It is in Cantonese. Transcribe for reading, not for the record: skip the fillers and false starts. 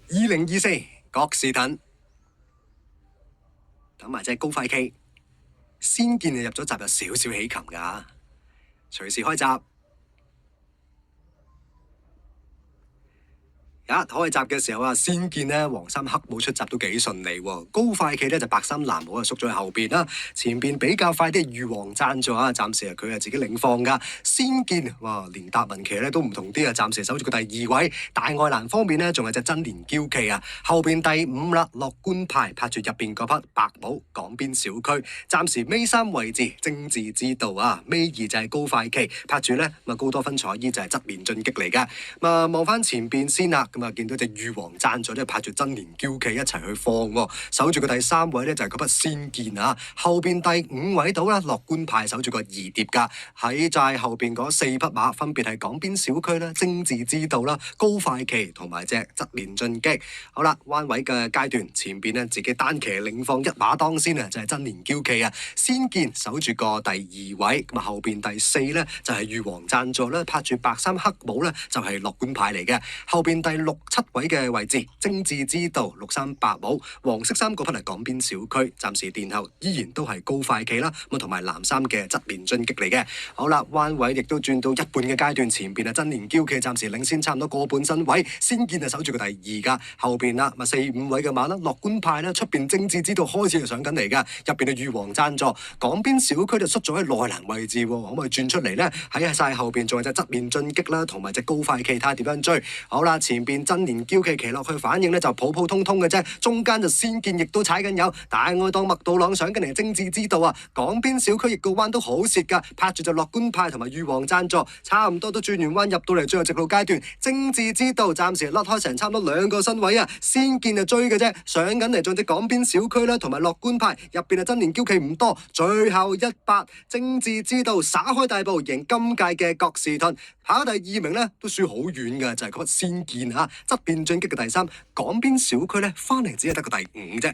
2024郭士頓等埋隻高快 K， 先見入咗閘有少少起擒㗎，隨時開閘。一開閘嘅時候啊，先見呢黃衫黑帽出閘都幾順利喎，高快企呢就白衫藍帽啊縮咗喺後邊啦，前邊比較快啲玉皇贊助啊，暫時啊佢係自己領放㗎。先見哇連達文琪呢都唔同啲啊，暫時守住個第2位。大愛蘭方面呢仲係隻真年嬌旗啊，後邊第5啦，樂觀派拍住入邊嗰匹白帽港邊小區，暫時尾3位置精緻之道啊，尾2就係高快企拍住呢咁啊高多芬彩衣就係側面進擊嚟㗎。望翻前邊先啦。咁啊，見到隻玉皇贊助咧，拍住真年嬌旗一齊去放喎，守住個第3位咧就係嗰筆先見啊，後邊第5位到啦，樂觀派守住個2碟㗎，喺債後邊嗰4匹馬分別係港邊小區啦、精緻之道啦、高快旗同埋隻側面進擊。好啦，彎位嘅階段，前邊呢自己單騎領放1馬當先啊，就係真年嬌旗啊，先見守住個第2位，咁啊後邊第4咧就係玉皇贊助啦，拍住白衫黑帽咧就係樂觀派嚟嘅，後邊第6、7位嘅位置，精緻之道綠衫白帽，黃色衫嗰匹係港邊小區，暫時殿後依然都係高快企啦，咁同埋藍衫嘅側面進擊嚟嘅。好啦，彎位亦都轉到一半嘅階段，前邊啊真年嬌企暫時領先差唔多個半身位，先見啊守住個第2噶，後邊啦咪4、5位嘅馬啦，樂觀派啦，出邊精緻之道開始就上緊嚟噶，入邊嘅玉皇贊助，港邊小區就縮咗喺內欄位置，可唔可以轉出嚟呢？喺晒後邊仲有隻側面進擊啦，同埋隻高快企睇下點樣追。好啦，前邊真年嬌企騎落去反應咧就普普通通嘅啫，中間就先見亦都踩緊油，大愛當麥道朗上緊嚟精緻之道啊，港邊小區亦個彎都好蝕噶，拍住就樂觀派同埋玉皇贊助，差唔多都轉完彎入到嚟最後直路階段，精緻之道暫時甩開成差唔多2個身位啊，先見就追嘅啫，上緊嚟仲隻港邊小區啦，同埋樂觀派入邊啊真年嬌企唔多，最後100精緻之道灑開大步贏今屆嘅郭士頓，跑第2名呢都輸好遠噶，就係嗰筆先見啊，側邊進擊嘅第3，港邊小區呢翻嚟只係得個第5啫。